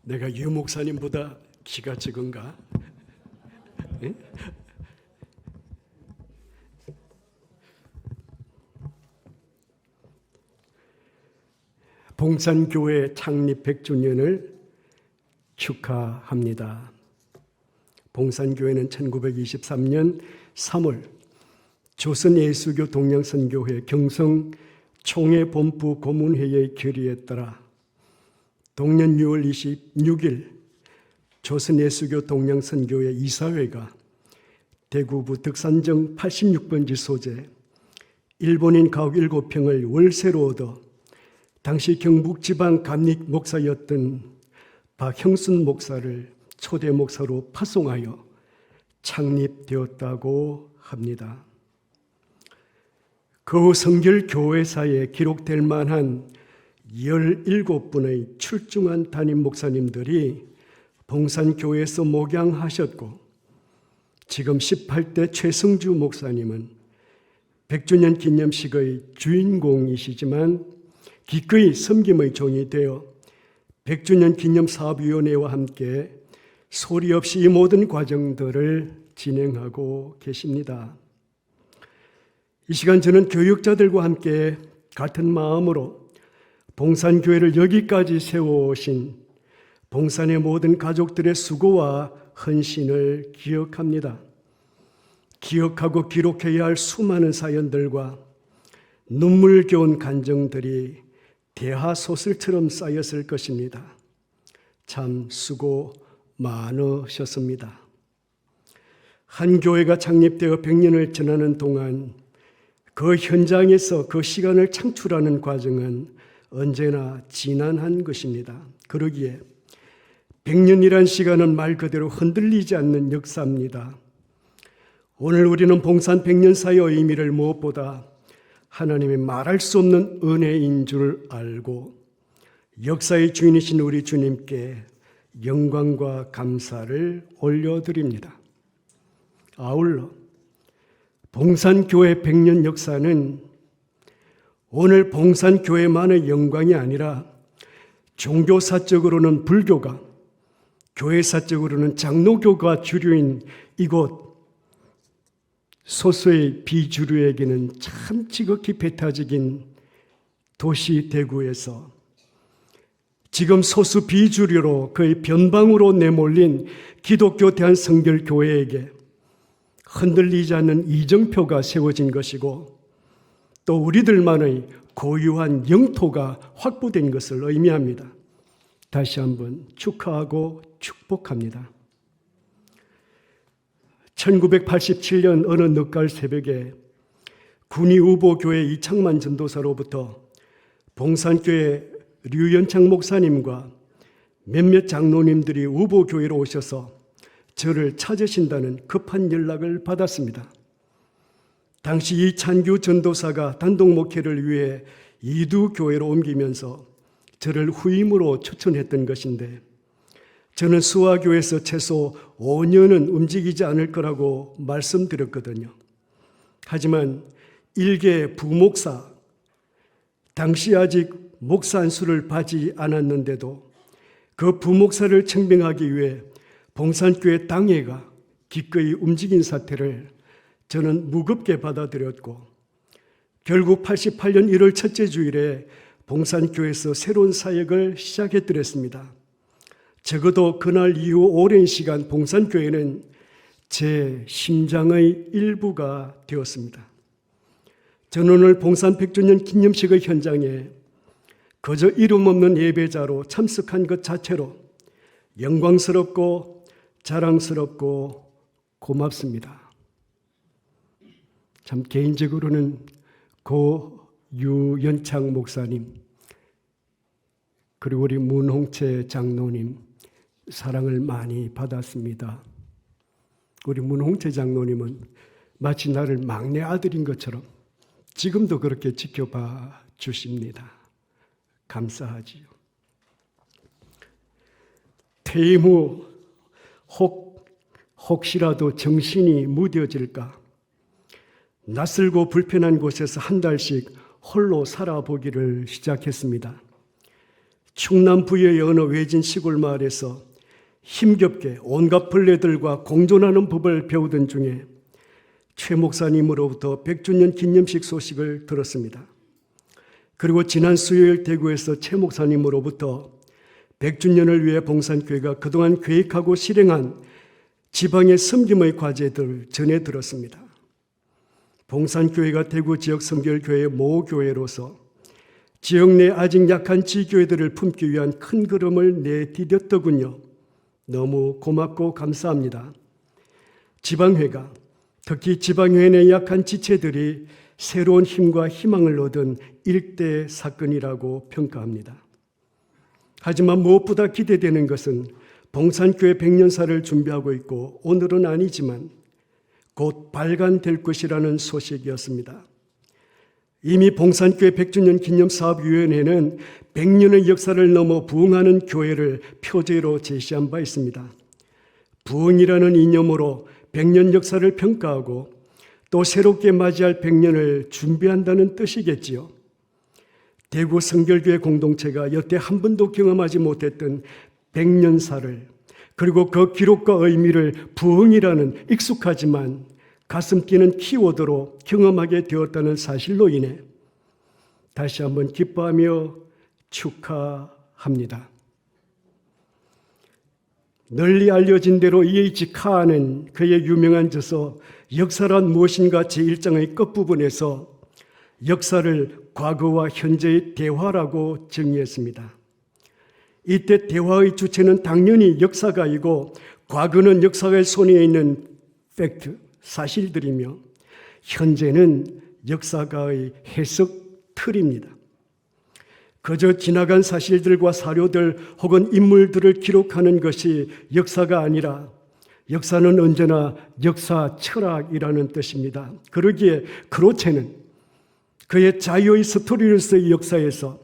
내가 유 목사님보다 키가 적은가? 네? 봉산교회 창립 100주년을 축하합니다. 봉산교회는 1923년 3월 조선예수교 동양선교회 경성 총회본부 고문회의 결의에 따라 동년 6월 26일 조선예수교 동양선교회 이사회가 대구부 덕산정 86번지 소재 일본인 가옥 7평을 월세로 얻어 당시 경북지방 감리 목사였던 박형순 목사를 초대 목사로 파송하여 창립되었다고 합니다. 그 후 성결교회사에 기록될 만한 17분의 출중한 담임 목사님들이 봉산교회에서 목양하셨고 지금 18대 최성주 목사님은 100주년 기념식의 주인공이시지만 기꺼이 섬김의 종이 되어 100주년 기념사업위원회와 함께 소리 없이 이 모든 과정들을 진행하고 계십니다. 이 시간 저는 교육자들과 함께 같은 마음으로 봉산교회를 여기까지 세워오신 봉산의 모든 가족들의 수고와 헌신을 기억합니다. 기억하고 기록해야 할 수많은 사연들과 눈물겨운 감정들이 대하소설처럼 쌓였을 것입니다. 참 수고 많으셨습니다. 한 교회가 창립되어 100년을 지나는 동안 그 현장에서 그 시간을 창출하는 과정은 언제나 지난한 것입니다. 그러기에 100년이란 시간은 말 그대로 흔들리지 않는 역사입니다. 오늘 우리는 봉산 100년사의 의미를 무엇보다 하나님의 말할 수 없는 은혜인 줄 알고 역사의 주인이신 우리 주님께 영광과 감사를 올려드립니다. 아울러 봉산교회 100년 역사는 오늘 봉산교회만의 영광이 아니라 종교사적으로는 불교가, 교회사적으로는 장로교가 주류인 이곳 소수의 비주류에게는 참 지극히 배타적인 도시 대구에서 지금 소수 비주류로 거의 변방으로 내몰린 기독교 대한성결교회에게 흔들리지 않는 이정표가 세워진 것이고 또 우리들만의 고유한 영토가 확보된 것을 의미합니다. 다시 한번 축하하고 축복합니다. 1987년 어느 늦가을 새벽에 군의우보교회 이창만 전도사로부터 봉산교회 류연창 목사님과 몇몇 장로님들이 우보교회로 오셔서 저를 찾으신다는 급한 연락을 받았습니다. 당시 이찬규 전도사가 단독 목회를 위해 이두교회로 옮기면서 저를 후임으로 추천했던 것인데 저는 수화교에서 최소 5년은 움직이지 않을 거라고 말씀드렸거든요. 하지만 일개 부목사, 당시 아직 목사 안수를 받지 않았는데도 그 부목사를 청빙하기 위해 봉산교회 당회가 기꺼이 움직인 사태를 저는 무겁게 받아들였고 결국 88년 1월 첫째 주일에 봉산교회에서 새로운 사역을 시작했더랬습니다. 적어도 그날 이후 오랜 시간 봉산교회는 제 심장의 일부가 되었습니다. 저는 오늘 봉산 100주년 기념식의 현장에 그저 이름 없는 예배자로 참석한 것 자체로 영광스럽고 자랑스럽고 고맙습니다. 참 개인적으로는 고 유연창 목사님 그리고 우리 문홍채 장로님 사랑을 많이 받았습니다. 우리 문홍채 장로님은 마치 나를 막내 아들인 것처럼 지금도 그렇게 지켜봐 주십니다. 감사하지요. 퇴임 후 혹시라도 정신이 무뎌질까 낯설고 불편한 곳에서 한 달씩 홀로 살아보기를 시작했습니다. 충남 부여의 어느 외진 시골 마을에서 힘겹게 온갖 벌레들과 공존하는 법을 배우던 중에 최 목사님으로부터 100주년 기념식 소식을 들었습니다. 그리고 지난 수요일 대구에서 최 목사님으로부터 100주년을 위해 봉산교회가 그동안 계획하고 실행한 지방의 섬김의 과제들 전해 들었습니다. 봉산교회가 대구 지역 선결교회의 모교회로서 지역 내 아직 약한 지교회들을 품기 위한 큰 걸음을 내디뎠더군요. 너무 고맙고 감사합니다. 지방회가, 특히 지방회 내 약한 지체들이 새로운 힘과 희망을 얻은 일대 사건이라고 평가합니다. 하지만 무엇보다 기대되는 것은 봉산교회 100년사를 준비하고 있고 오늘은 아니지만 곧 발간될 것이라는 소식이었습니다. 이미 봉산교회 100주년 기념사업위원회는 100년의 역사를 넘어 부흥하는 교회를 표제로 제시한 바 있습니다. 부흥이라는 이념으로 100년 역사를 평가하고 또 새롭게 맞이할 100년을 준비한다는 뜻이겠지요. 대구 성결교회 공동체가 여태 한 번도 경험하지 못했던 100년사를, 그리고 그 기록과 의미를 부흥이라는 익숙하지만 가슴 뛰는 키워드로 경험하게 되었다는 사실로 인해 다시 한번 기뻐하며 축하합니다. 널리 알려진 대로 E.H. 카하는 그의 유명한 저서 역사란 무엇인가 제1장의 끝부분에서 역사를 과거와 현재의 대화라고 정의했습니다. 이때 대화의 주체는 당연히 역사가이고 과거는 역사가의 손에 있는 팩트, 사실들이며 현재는 역사가의 해석 틀입니다. 그저 지나간 사실들과 사료들 혹은 인물들을 기록하는 것이 역사가 아니라 역사는 언제나 역사 철학이라는 뜻입니다. 그러기에 크로체는 그의 자유의 스토리로서의 역사에서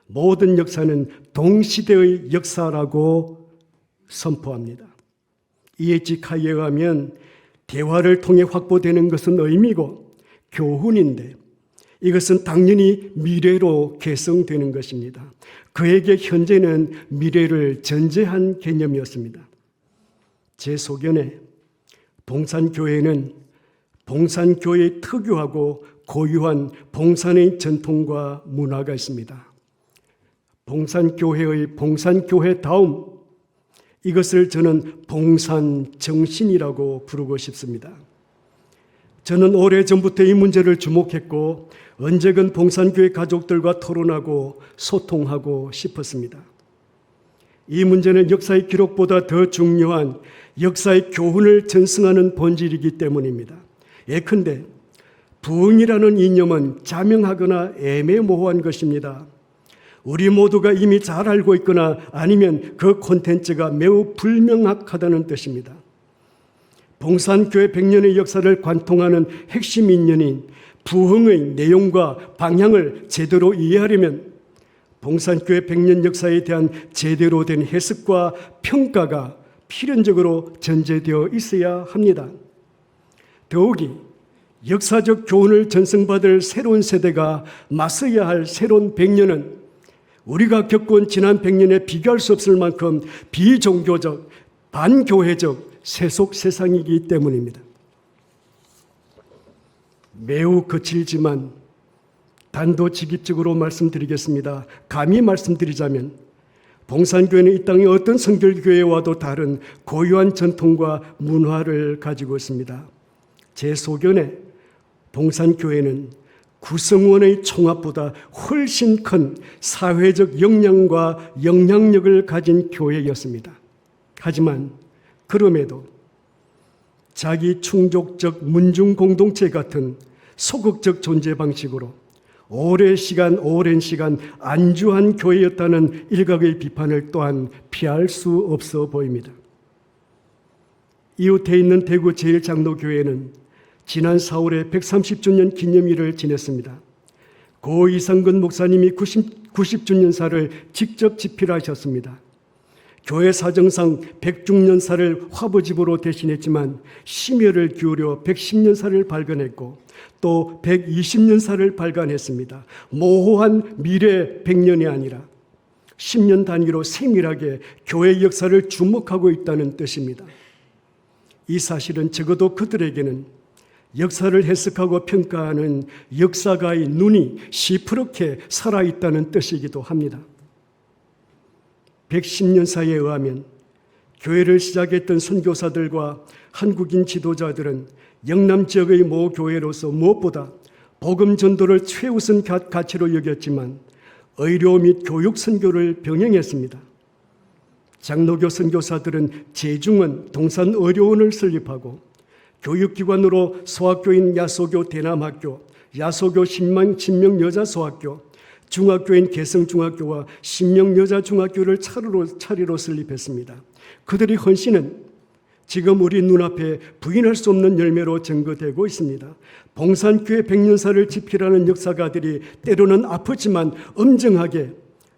모든 역사는 동시대의 역사라고 선포합니다. E.H. 카하에 의하면 대화를 통해 확보되는 것은 의미고 교훈인데 이것은 당연히 미래로 개성되는 것입니다. 그에게 현재는 미래를 전제한 개념이었습니다. 제 소견에 봉산교회는 봉산교회의 특유하고 고유한 봉산의 전통과 문화가 있습니다. 봉산교회의 봉산교회다움, 이것을 저는 봉산정신이라고 부르고 싶습니다. 저는 오래전부터 이 문제를 주목했고 언제건 봉산교회 가족들과 토론하고 소통하고 싶었습니다. 이 문제는 역사의 기록보다 더 중요한 역사의 교훈을 전승하는 본질이기 때문입니다. 예컨대 부흥이라는 이념은 자명하거나 애매모호한 것입니다. 우리 모두가 이미 잘 알고 있거나 아니면 그 콘텐츠가 매우 불명확하다는 뜻입니다. 봉산교회 100년의 역사를 관통하는 핵심 인연인 부흥의 내용과 방향을 제대로 이해하려면 봉산교회 100년 역사에 대한 제대로 된 해석과 평가가 필연적으로 전제되어 있어야 합니다. 더욱이 역사적 교훈을 전승받을 새로운 세대가 맞서야 할 새로운 100년은 우리가 겪은 지난 100년에 비교할 수 없을 만큼 비종교적, 반교회적 세속 세상이기 때문입니다. 매우 거칠지만 단도직입적으로 말씀드리겠습니다. 감히 말씀드리자면 봉산교회는 이 땅의 어떤 성결교회와도 다른 고유한 전통과 문화를 가지고 있습니다. 제 소견에 봉산교회는 구성원의 총합보다 훨씬 큰 사회적 역량과 영향력을 가진 교회였습니다. 하지만 그럼에도 자기 충족적 문중 공동체 같은 소극적 존재 방식으로 오랜 시간 안주한 교회였다는 일각의 비판을 또한 피할 수 없어 보입니다. 이웃에 있는 대구 제1장로교회는 지난 4월에 130주년 기념일을 지냈습니다. 고 이상근 목사님이 90주년사를 직접 집필하셨습니다. 교회 사정상 100주년사를 화보집으로 대신했지만 심혈을 기울여 110년사를 발간했고 또 120년사를 발간했습니다. 모호한 미래 100년이 아니라 10년 단위로 세밀하게 교회 역사를 주목하고 있다는 뜻입니다. 이 사실은 적어도 그들에게는 역사를 해석하고 평가하는 역사가의 눈이 시퍼렇게 살아있다는 뜻이기도 합니다. 110년사에 의하면 교회를 시작했던 선교사들과 한국인 지도자들은 영남 지역의 모 교회로서 무엇보다 복음 전도를 최우선 가치로 여겼지만 의료 및 교육 선교를 병행했습니다. 장로교 선교사들은 제중원 동산의료원을 설립하고 교육기관으로 소학교인 야소교 대남학교, 야소교 신명여자소학교, 중학교인 개성중학교와 신명여자중학교를 차례로 설립했습니다. 그들의 헌신은 지금 우리 눈앞에 부인할 수 없는 열매로 증거되고 있습니다. 봉산교회 100년사를 집필하는 역사가들이 때로는 아프지만 엄정하게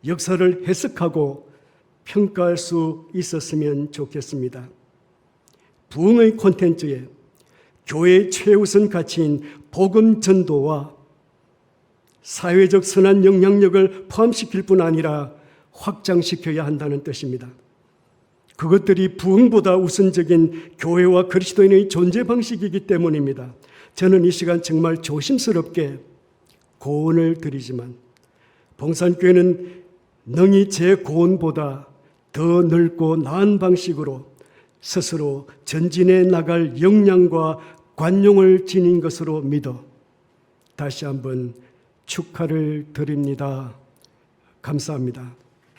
역사를 해석하고 평가할 수 있었으면 좋겠습니다. 부흥의 콘텐츠에 교회의 최우선 가치인 복음 전도와 사회적 선한 영향력을 포함시킬 뿐 아니라 확장시켜야 한다는 뜻입니다. 그것들이 부흥보다 우선적인 교회와 그리스도인의 존재 방식이기 때문입니다. 저는 이 시간 정말 조심스럽게 고언을 드리지만 봉산교회는 능히 제 고언보다 더 넓고 나은 방식으로 스스로 전진해 나갈 역량과 관용을 지닌 것으로 믿어 다시 한번 축하를 드립니다. 감사합니다.